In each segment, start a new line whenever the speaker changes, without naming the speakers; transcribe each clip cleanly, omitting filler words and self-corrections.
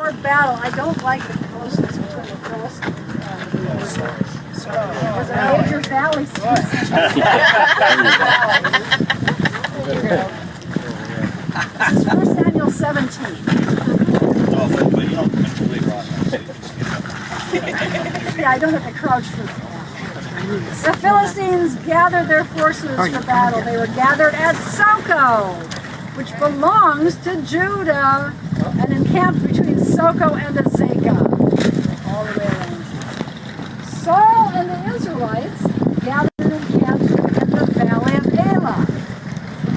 before battle, I don't like the closeness between the Philistines and the Israelites. It was a major valley split. This is 1 Samuel 17.
Oh, but you don't come to later on.
Yeah, I don't have to crouch for that. The Philistines gathered their forces for battle. They were gathered at Soko, which belongs to Judah, and encamped between Soko and Azekah, all the way around. Saul and the Israelites gathered and encamped in the Valley of Elah.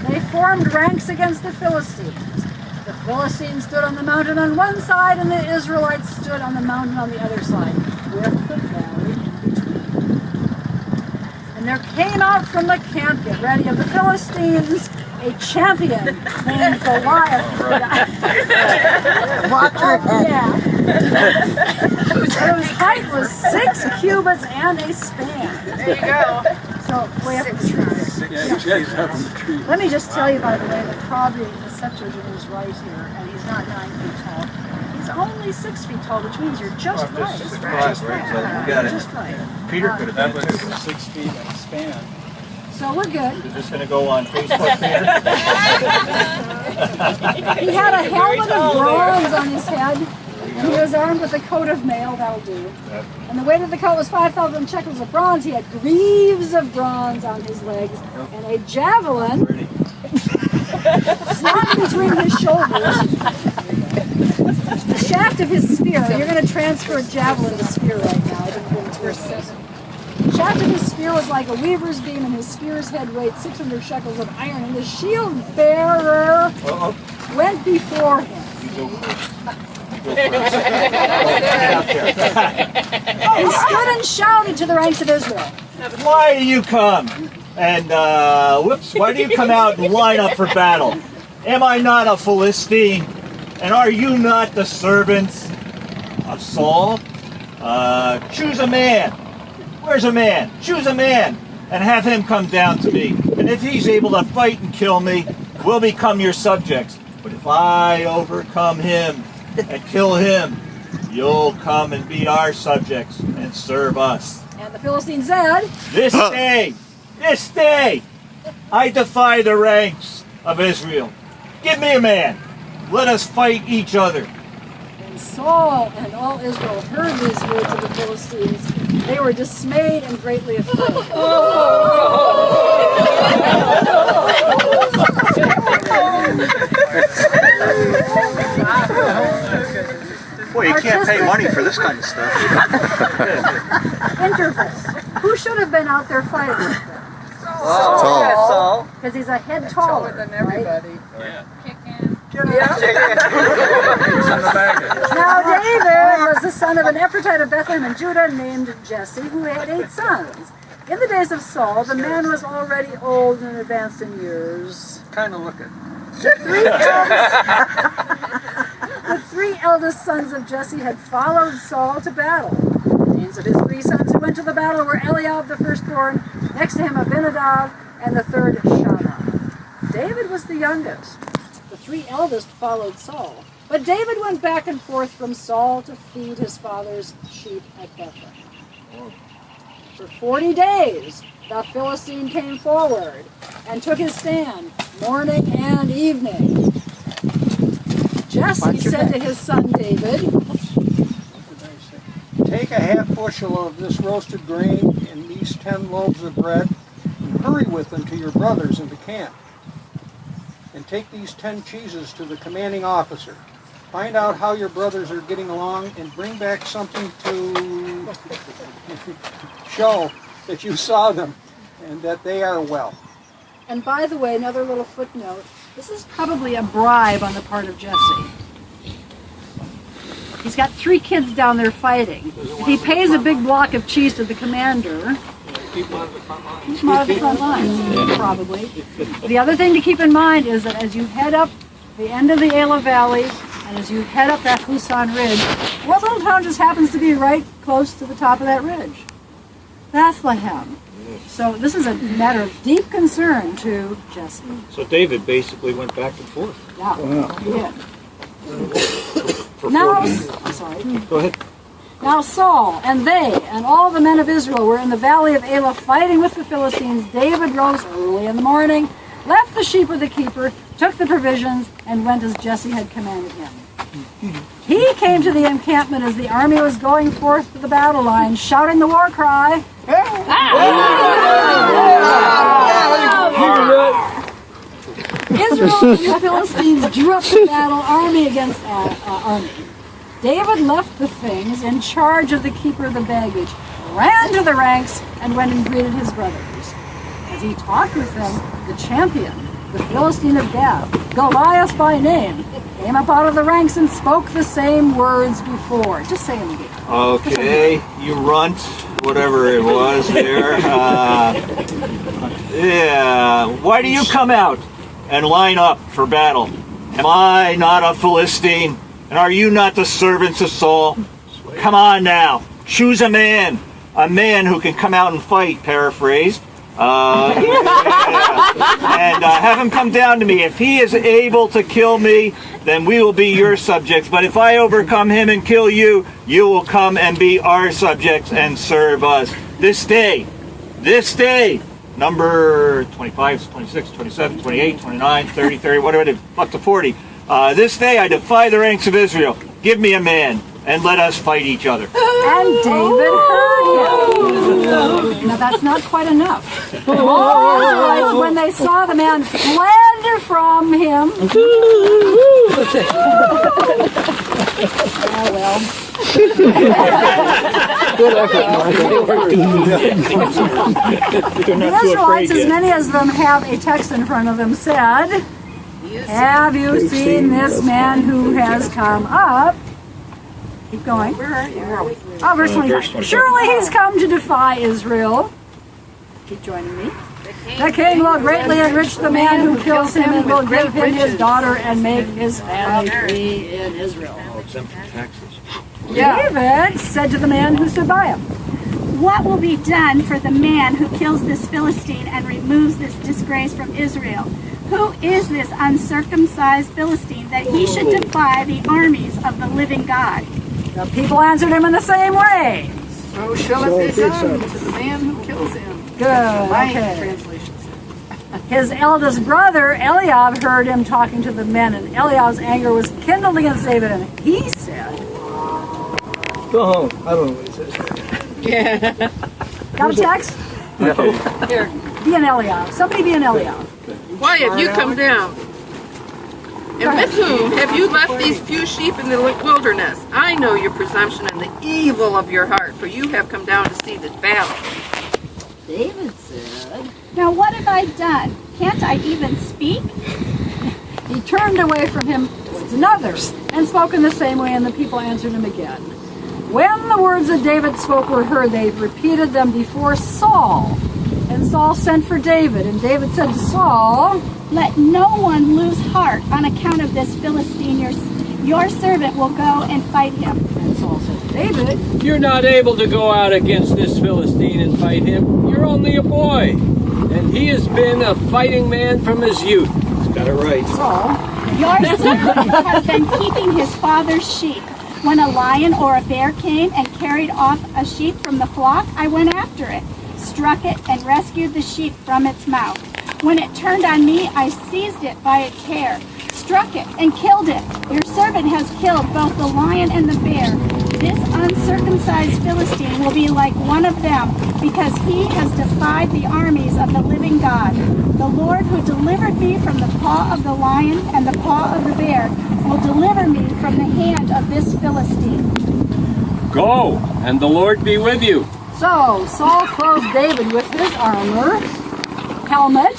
They formed ranks against the Philistines. The Philistines stood on the mountain on one side, and the Israelites stood on the mountain on the other side, with the valley in between. And there came out from the camp, get ready, of the Philistines, a champion named Goliath.
Watch your head.
Yeah. Whose height was 6 cubits and a span.
There you go.
So, way up in the trees. Let me just tell you, by the way, that probably the Septuagint is right here, and he's not 9 feet tall. He's only 6 feet tall, which means you're just right.
Just right, so you got it.
Just right.
Peter could have been too.
6 feet and a span.
So we're good.
Is this going to go on Facebook, Peter?
He had a helmet of bronze on his head, and he was armed with a coat of mail, that'll do. And the weight of the coat was 5,000 shekels of bronze. He had greaves of bronze on his legs, and a javelin slung between his shoulders. The shaft of his spear, you're going to transfer javelin to spear right now. I didn't go into verse 7. The shaft of his spear was like a weaver's beam, and his spear's head weighed 600 shekels of iron, and the shield bearer went before him. He stood and shouted to the ranks of Israel.
Why do you come? And, why do you come out and line up for battle? Am I not a Philistine? And are you not the servants of Saul? Choose a man. Where's a man? Choose a man and have him come down to me. And if he's able to fight and kill me, we'll become your subjects. But if I overcome him and kill him, you'll come and be our subjects and serve us.
And the Philistines said,
This day, I defy the ranks of Israel. Give me a man. Let us fight each other.
When Saul and all Israel heard these words of the Philistines, they were dismayed and greatly afraid.
Boy, you can't pay money for this kind of stuff.
Intervals. Who should have been out there fighting with them?
Saul.
Because he's a head taller
Than
right?
everybody.
Yeah.
Now David was the son of an Ephrathite of Bethlehem in Judah named Jesse, who had 8 sons. In the days of Saul, the man was already old and advanced in years.
Kind of looking.
The 3 eldest sons of Jesse had followed Saul to battle. The names of his 3 sons who went to the battle were Eliab the firstborn, next to him Abinadab, and the third Shammah. David was the youngest. The 3 eldest followed Saul. But David went back and forth from Saul to feed his father's sheep at Bethlehem. For 40 days, the Philistine came forward and took his stand, morning and evening. Jesse said to his son David,
Take a half bushel of this roasted grain and these 10 loaves of bread, and hurry with them to your brothers into camp. And take these 10 cheeses to the commanding officer. Find out how your brothers are getting along and bring back something to show that you saw them and that they are well.
and by the way, another little footnote, this is probably a bribe on the part of Jesse. He's got 3 kids down there fighting. If he pays a big block of cheese to the commander, keep him out of the front lines, probably. The other thing to keep in mind is that as you head up the end of the Elah Valley, and as you head up that Husan Ridge, what little town just happens to be right close to the top of that ridge? Bethlehem. So this is a matter of deep concern to Jesse.
So David basically went back and forth.
Yeah, he did.
Go ahead.
Now Saul and they and all the men of Israel were in the Valley of Elah fighting with the Philistines. David rose early in the morning, left the sheep with the keeper, took the provisions, and went as Jesse had commanded him. He came to the encampment as the army was going forth to the battle line, shouting the war cry. Israel and the Philistines drew up the battle army against army. David left the things in charge of the keeper of the baggage, ran to the ranks, and went and greeted his brothers. As he talked with them, the champion, the Philistine of Gath, Goliath by name, came up out of the ranks and spoke the same words before. Just say them again.
Okay, you runt, whatever it was there. Yeah, why do you come out and line up for battle? Am I not a Philistine? And are you not the servants of Saul? Come on now, choose a man who can come out and fight, paraphrased. And have him come down to me. If he is able to kill me, then we will be your subjects. But if I overcome him and kill you, you will come and be our subjects and serve us. This day, number 25, 26, 27, 28, 29, 30, 30, whatever it is, up to 40. This day I defy the ranks of Israel. Give me a man, and let us fight each other.
And David heard him. Now that's not quite enough. All the Israelites, when they saw the man, fled from him. Oh well.
Good effort,
The Israelites, as many as them have a text in front of them, said, "Have you seen this man who has come up?" Keep going. Oh, verse 25. "Surely he's come to defy Israel." Keep joining me. "The king will greatly enrich the man who kills him and will give him his daughter and make his family free in Israel." David said to the man who stood by him,
"What will be done for the man who kills this Philistine and removes this disgrace from Israel? Who is this uncircumcised Philistine that he should defy the armies of the living God?"
The people answered him in the same way.
So shall it be done to the man who kills him.
Good.
My
Okay.
translation says.
His eldest brother, Eliab, heard him talking to the men, and Eliab's anger was kindled against David, and he said,
Go home. I don't know what he says.
Yeah.
got a text?
Here.
Be an Eliab. Somebody be an Eliab.
Why have you come down? And with whom have you left these few sheep in the wilderness? I know your presumption and the evil of your heart, for you have come down to see this battle.
David said,
Now what have I done? Can't I even speak?
he turned away from him towards another, and spoke in the same way, and the people answered him again. When the words that David spoke were heard, they repeated them before Saul. And Saul sent for David, and David said to Saul,
Let no one lose heart on account of this Philistine. Your servant will go and fight him.
and Saul said to David,
You're not able to go out against this Philistine and fight him. You're only a boy, and he has been a fighting man from his youth.
Got it right.
Saul,
Your servant has been keeping his father's sheep. When a lion or a bear came and carried off a sheep from the flock, I went after it, struck it, and rescued the sheep from its mouth. When it turned on me, I seized it by its hair, struck it, and killed it. Your servant has killed both the lion and the bear. This uncircumcised Philistine will be like one of them, because he has defied the armies of the living God. The Lord who delivered me from the paw of the lion and the paw of the bear will deliver me from the hand of this Philistine.
Go, and the Lord be with you.
So Saul clothed David with his armor, helmet,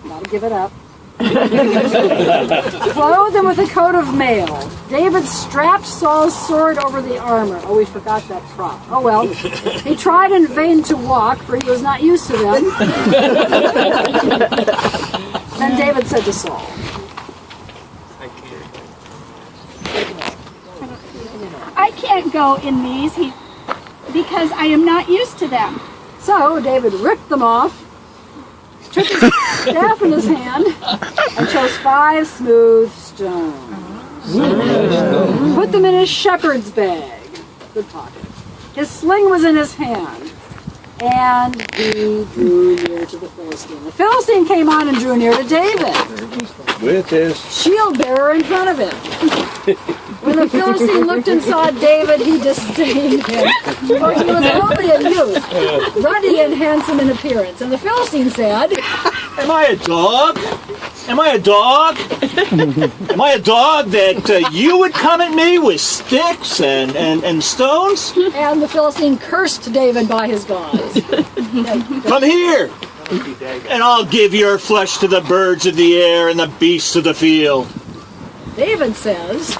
gotta give it up, clothed him with a coat of mail. David strapped Saul's sword over the armor. Oh, we forgot that prop. Oh well. He tried in vain to walk, for he was not used to them. Then David said to Saul,
I can't go in these because I am not used to them.
So David ripped them off, took his staff in his hand, and chose 5 smooth, stones. Put them in his shepherd's bag. Good pocket. His sling was in his hand. And he drew near to the Philistine. The Philistine came on and drew near to David,
With his
shield bearer in front of him. When the Philistine looked and saw David, he disdained him, for he was only a youth, ruddy and handsome in appearance. And the Philistine said,
Am I a dog? Am I a dog? Am I a dog that you would come at me with sticks and stones?
and the Philistine cursed David by his gods.
Come here, and I'll give your flesh to the birds of the air and the beasts of the field.
David says,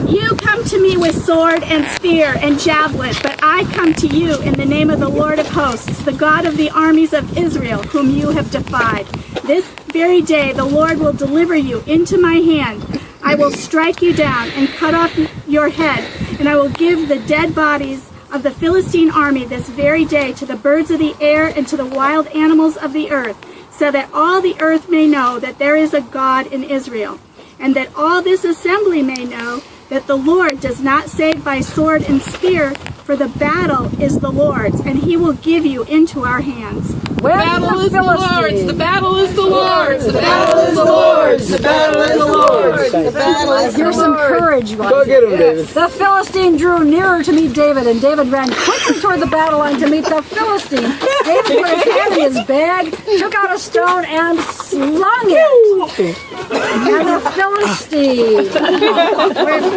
You come to me with sword and spear and javelin, but I come to you in the name of the Lord of hosts, the God of the armies of Israel, whom you have defied. This very day the Lord will deliver you into my hand. I will strike you down and cut off your head, and I will give the dead bodies of the Philistine army this very day to the birds of the air and to the wild animals of the earth, so that all the earth may know that there is a God in Israel, and that all this assembly may know that the Lord does not save by sword and spear, for the battle is the Lord's, and he will give you into our hands.
when
The battle is the Lord's. The battle is the Lord's. The
battle is the Lord's. The battle is the Lord's. The battle is the
Here's some
Lord's.
courage, right?
Go get him, David.
The Philistine drew nearer to meet David, and David ran quickly toward the battle line to meet the Philistine. David put his hand in his bag, took out a stone, and slung it. And the Philistine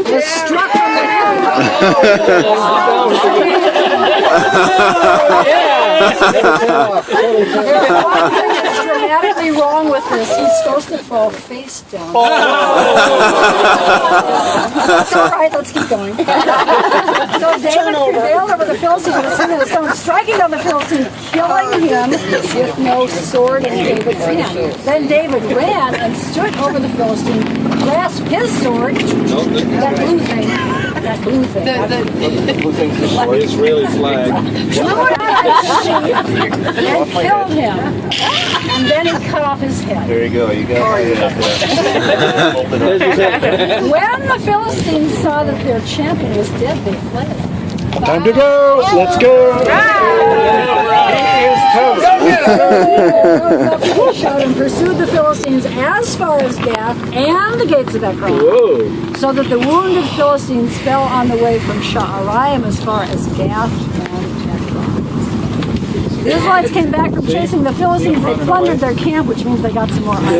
was struck from the head. There's one thing that's dramatically wrong with this. He's supposed to fall face down. That's all right, let's keep going. So David prevailed over the Philistine with a sling and a stone, striking down the Philistine, killing him with no sword in David's hand. Then David ran and stood over the Philistine, grasped his sword, that blue thing,
The Israeli flag.
blew it out of his sheath, and killed him. And then he cut off his head.
There you go. You got it.
When the Philistines saw that their champion was dead, they fled.
Time to go. Let's go.
Shot and pursued the Philistines as far as Gath and the gates of Ekron, so that the wounded Philistines fell on the way from Sha'araim as far as Gath and Ekron. The Israelites came back from chasing the Philistines. They plundered their camp, which means they got some more iron.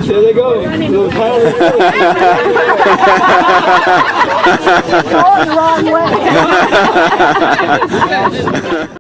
There they go.
Going the wrong way.